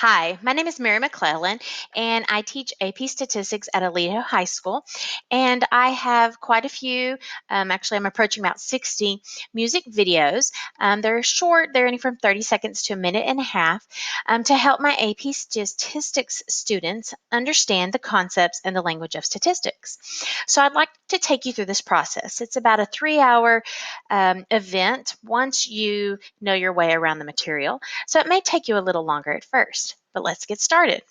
Hi, my name is Mary McLellan, and I teach AP Statistics at Aledo High School. And I have quite a few, actually, I'm approaching about 60 music videos. They're short, they're anywhere from 30 seconds to a minute and a half to help my AP Statistics students understand the concepts and the language of statistics. So I'd like to take you through this process. It's about a 3-hour event once you know your way around the material. So it may take you a little longer at first, but let's get started.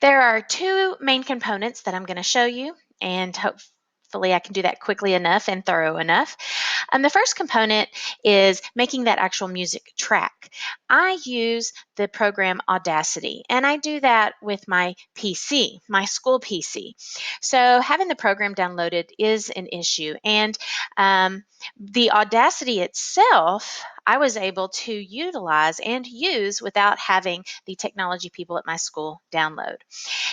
There are two main components that I'm going to show you, and hopefully I can do that quickly enough and thorough enough. The first component is making that actual music track. I use the program Audacity, and I do that with my PC, my school PC. So having the program downloaded is an issue, and the Audacity itself, I was able to utilize and use without having the technology people at my school download.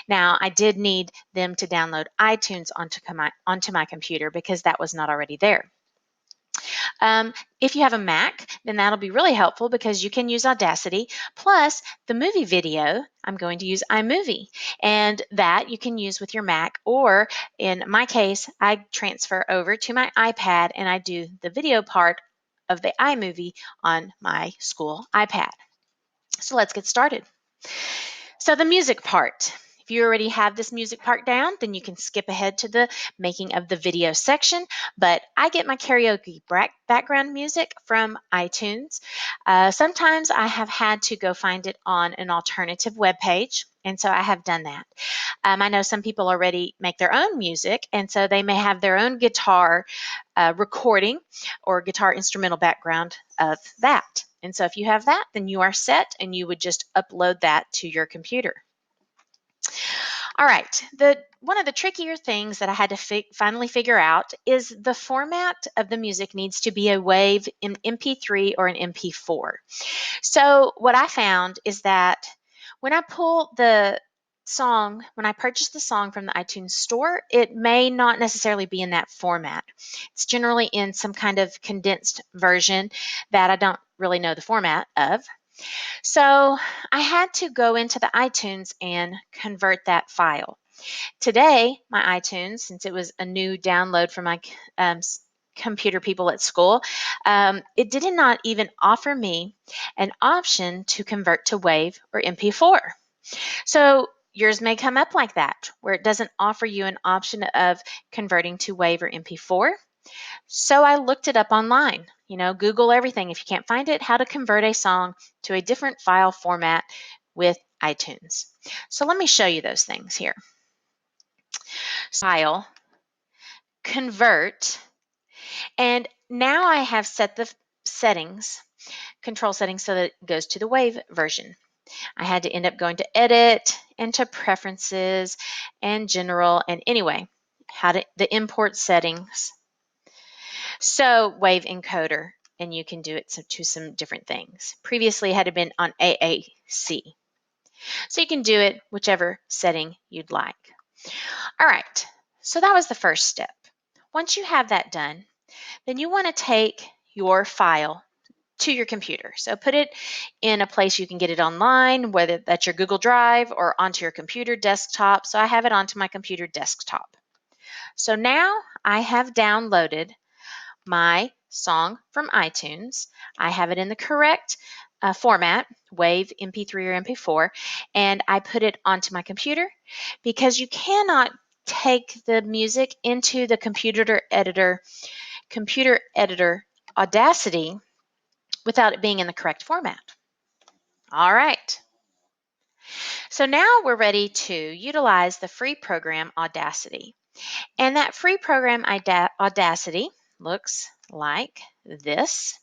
Now, I did need them to download iTunes onto my computer because that was not already there. If you have a Mac, then that'll be really helpful because you can use Audacity. Plus, the movie video, I'm going to use iMovie, and that you can use with your Mac, or in my case, I transfer over to my iPad and I do the video part of the iMovie on my school iPad. So let's get started. So the music part. If you already have this music part down, then you can skip ahead to the making of the video section. But I get my karaoke background music from iTunes. Sometimes I have had to go find it on an alternative web page, and so I have done that. I know some people already make their own music, and so they may have their own guitar recording or guitar instrumental background of that. And so if you have that, then you are set, and you would just upload that to your computer. All right, one of the trickier things that I had to finally figure out is the format of the music needs to be a WAV, in MP3, or an MP4. So what I found is that when I pull the song, when I purchase the song from the iTunes store, it may not necessarily be in that format. It's generally in some kind of condensed version that I don't really know the format of. So I had to go into the iTunes and convert that file. Today, my iTunes, since it was a new download from my computer people at school, it did not even offer me an option to convert to WAV or MP4. So yours may come up like that, where it doesn't offer you an option of converting to WAV or MP4. So I looked it up online. Google everything. If you can't find it, how to convert a song to a different file format with iTunes. So let me show you those things here. File, convert, and now I have set the control settings, so that it goes to the WAV version. I had to end up going to Edit, and to Preferences, and General, and anyway, the import settings. So WAV encoder, and you can do it to some different things. Previously, it had been on AAC. So you can do it whichever setting you'd like. All right, so that was the first step. Once you have that done, then you want to take your file to your computer. So put it in a place you can get it online, whether that's your Google Drive or onto your computer desktop. So I have it onto my computer desktop. So now I have downloaded my song from iTunes. I have it in the correct format, WAV, MP3, or MP4, and I put it onto my computer, because you cannot take the music into the computer editor Audacity without it being in the correct format. All right. So now we're ready to utilize the free program Audacity. And that free program Audacity looks like this.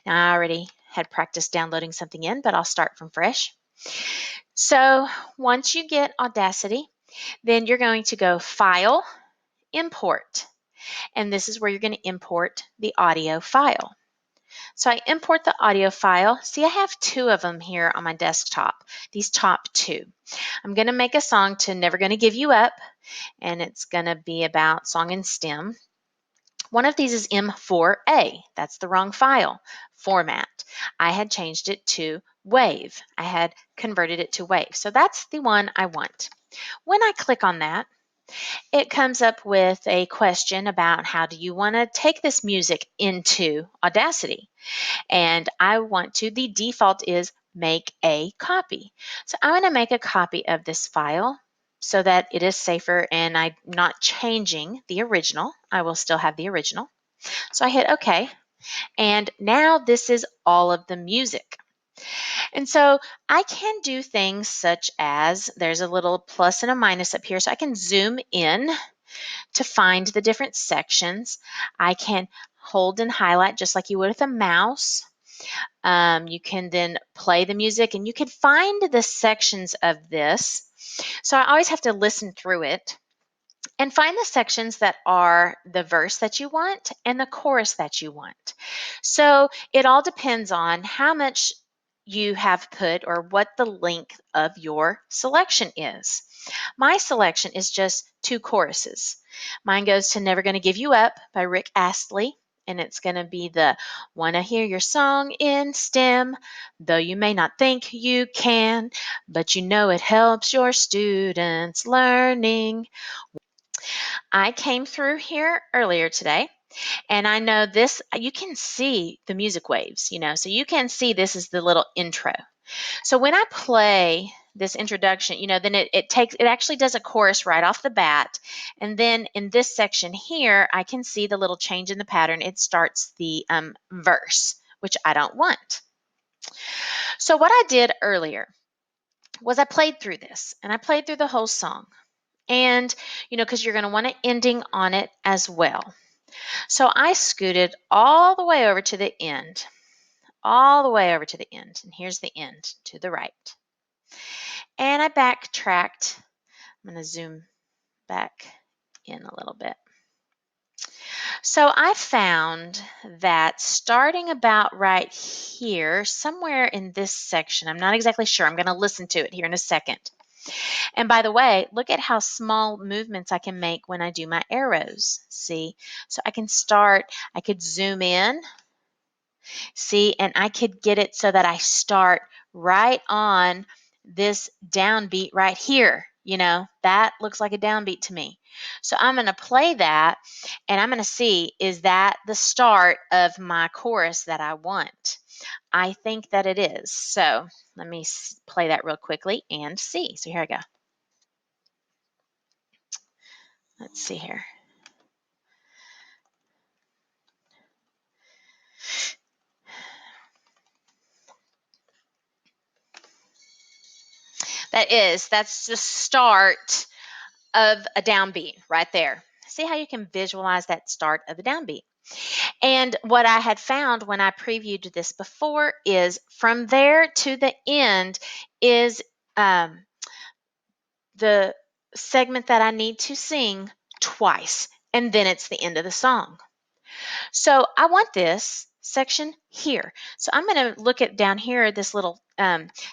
Now, I already had practiced downloading something in, but I'll start from fresh. So once you get Audacity, then you're going to go File, Import. And this is where you're going to import the audio file. So I import the audio file. See, I have two of them here on my desktop, these top two. I'm going to make a song to Never Gonna Give You Up, and it's going to be about song and stem. One of these is M4A. That's the wrong file format. I had changed it to WAV. I had converted it to WAV. So that's the one I want. When I click on that, it comes up with a question about how do you want to take this music into Audacity. And I want to, the default is make a copy. So I'm going to make a copy of this file so that it is safer and I'm not changing the original. I will still have the original. So I hit OK. And now this is all of the music. And so I can do things such as there's a little plus and a minus up here. So I can zoom in to find the different sections. I can hold and highlight just like you would with a mouse. You can then play the music and you can find the sections of this. So I always have to listen through it and find the sections that are the verse that you want and the chorus that you want. So it all depends on how much you have put or what the length of your selection is. My selection is just 2 choruses. Mine goes to Never Gonna Give You Up by Rick Astley, and it's going to be the Wanna Hear Your Song in STEM, though you may not think you can, but you know it helps your students learning. I came through here earlier today and I know this, you can see the music waves, so you can see this is the little intro. So when I play this introduction, then it actually does a chorus right off the bat. And then in this section here, I can see the little change in the pattern. It starts the verse, which I don't want. So what I did earlier was I played through this and I played through the whole song. And, because you're going to want an ending on it as well. So I scooted all the way over to the end, all the way over to the end. And here's the end to the right. And I backtracked. I'm going to zoom back in a little bit. So I found that starting about right here, somewhere in this section, I'm not exactly sure. I'm going to listen to it here in a second. And by the way, look at how small movements I can make when I do my arrows. See? So I could zoom in, see, and I could get it so that I start right on this downbeat right here. That looks like a downbeat to me. So I'm going to play that and I'm going to see, is that the start of my chorus that I want? I think that it is. So let me play that real quickly and see. So here I go. Let's see here. That's the start of a downbeat right there. See how you can visualize that start of a downbeat. And what I had found when I previewed this before is from there to the end is the segment that I need to sing twice, and then it's the end of the song. So I want this section here. So I'm going to look at down here, this little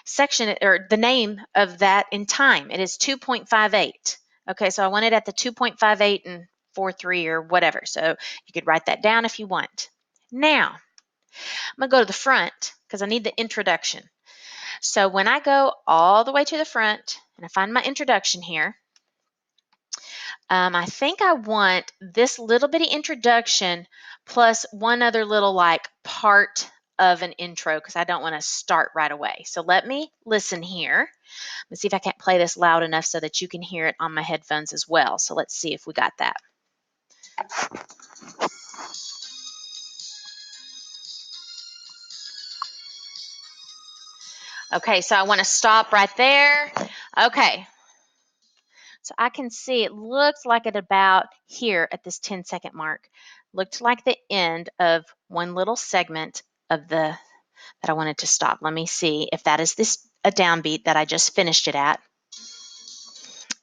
section, or the name of that in time. It is 2.58. Okay, so I want it at the 2.58 and 43 or whatever. So you could write that down if you want. Now, I'm going to go to the front because I need the introduction. So when I go all the way to the front and I find my introduction here, I think I want this little bitty introduction plus one other little part of an intro because I don't want to start right away. So let me listen here. Let's see if I can't play this loud enough so that you can hear it on my headphones as well. So let's see if we got that. Okay, so I want to stop right there. Okay. So I can see it looks like at about here at this 10-second mark. Looked like the end of one little segment of that I wanted to stop. Let me see if that is a downbeat that I just finished it at.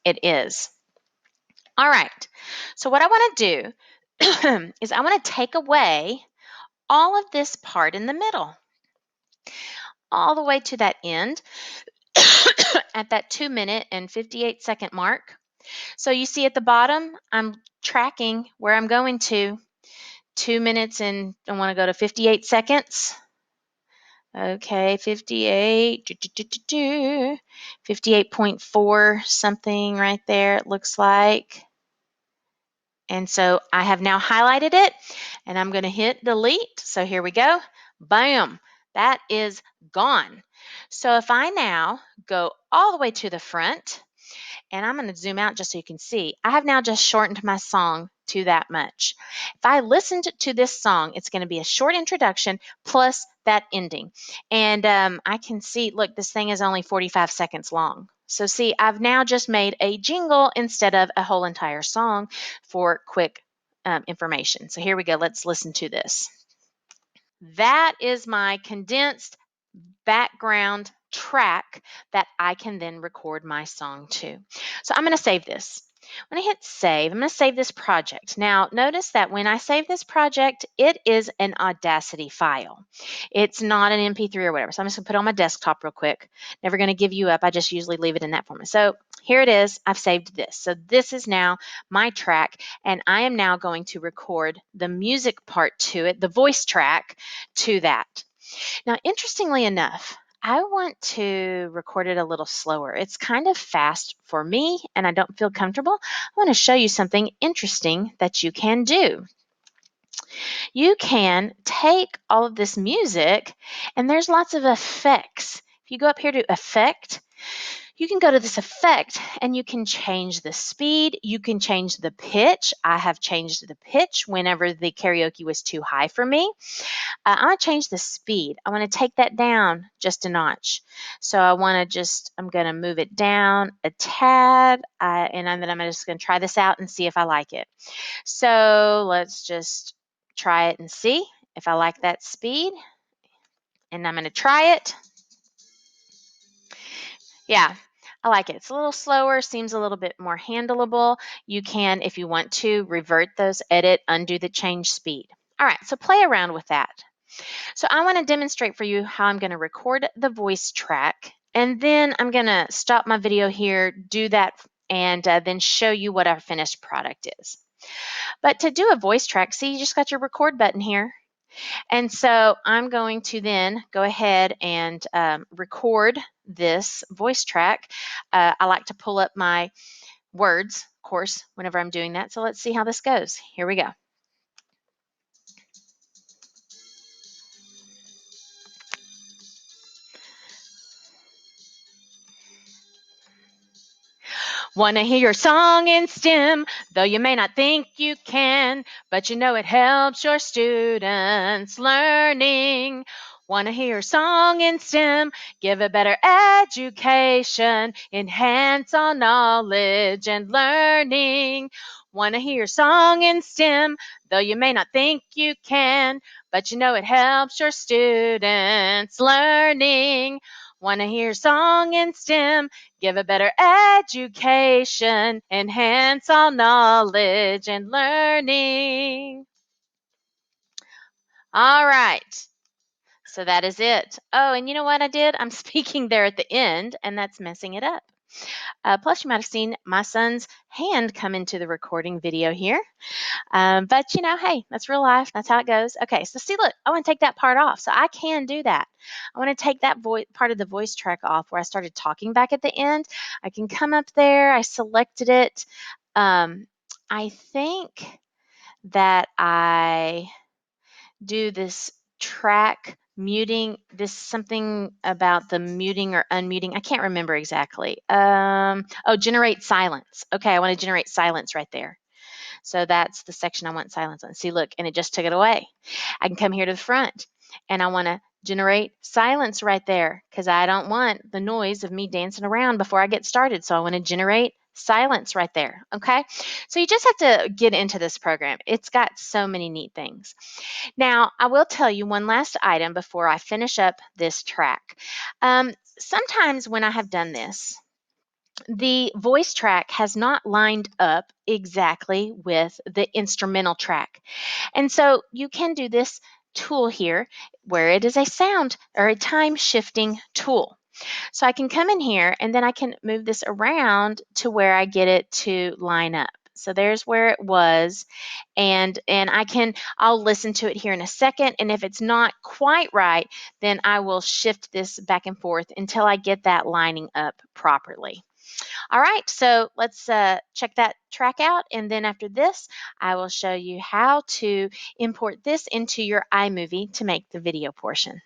It is. All right. So what I want to do is I want to take away all of this part in the middle, all the way to that end at that 2-minute and 58-second mark. So you see at the bottom, I'm tracking where I'm going to. 2 minutes and I want to go to 58 seconds. Okay, 58, 58.4 something right there, it looks like. And so I have now highlighted it, and I'm going to hit delete. So here we go. Bam, that is gone. So if I now go all the way to the front, and I'm going to zoom out just so you can see, I have now just shortened my song to that much. If I listened to this song, it's going to be a short introduction plus that ending. And I can see, look, this thing is only 45 seconds long. So see, I've now just made a jingle instead of a whole entire song for quick information. So here we go. Let's listen to this. That is my condensed background track that I can then record my song to. So I'm going to save this. When I hit save, I'm going to save this project. Now, notice that when I save this project, it is an Audacity file. It's not an MP3 or whatever. So I'm just going to put it on my desktop real quick. Never going to give you up. I just usually leave it in that format. So here it is. I've saved this. So this is now my track, and I am now going to record the music part to it, the voice track to that. Now, interestingly enough, I want to record it a little slower. It's kind of fast for me, and I don't feel comfortable. I want to show you something interesting that you can do. You can take all of this music, and there's lots of effects. If you go up here to Effect, you can go to this effect and you can change the speed. You can change the pitch. I have changed the pitch whenever the karaoke was too high for me. I want to change the speed. I want to take that down just a notch. So I'm going to move it down a tad, and then I'm just going to try this out and see if I like it. So let's just try it and see if I like that speed. And I'm going to try it. Yeah, I like it. It's a little slower, seems a little bit more handleable. You can, if you want to, revert those, edit, undo the change speed. All right, so play around with that. So I want to demonstrate for you how I'm going to record the voice track, and then I'm going to stop my video here, do that, and then show you what our finished product is. But to do a voice track, see, you just got your record button here. And so I'm going to then go ahead and record this voice track. I like to pull up my words, of course, whenever I'm doing that. So let's see how this goes. Here we go. Want to hear your song in STEM, though you may not think you can, but you know it helps your students learning. Want to hear your song in STEM, give a better education, enhance all knowledge and learning. Want to hear your song in STEM, though you may not think you can, but you know it helps your students learning. Want to hear your song in STEM, give a better education, enhance all knowledge and learning. All right. So that is it. Oh, and you know what I did? I'm speaking there at the end, and that's messing it up. Plus, you might have seen my son's hand come into the recording video here. But, hey, that's real life. That's how it goes. Okay, so see, look, I want to take that part off. So I can do that. I want to take that part of the voice track off where I started talking back at the end. I can come up there. I selected it. I think that I do this track muting, this something about the muting or unmuting. I can't remember exactly. Generate silence. Okay, I want to generate silence right there. So that's the section I want silence on. See, look, and it just took it away. I can come here to the front, and I want to generate silence right there because I don't want the noise of me dancing around before I get started. So I want to generate silence right there, okay? So you just have to get into this program. It's got so many neat things. Now, I will tell you one last item before I finish up this track. Sometimes when I have done this, the voice track has not lined up exactly with the instrumental track. And so you can do this tool here where it is a sound or a time shifting tool. So I can come in here and then I can move this around to where I get it to line up. So there's where it was, and I'll listen to it here in a second, and if it's not quite right, then I will shift this back and forth until I get that lining up properly. All right, so let's check that track out, and then after this, I will show you how to import this into your iMovie to make the video portion.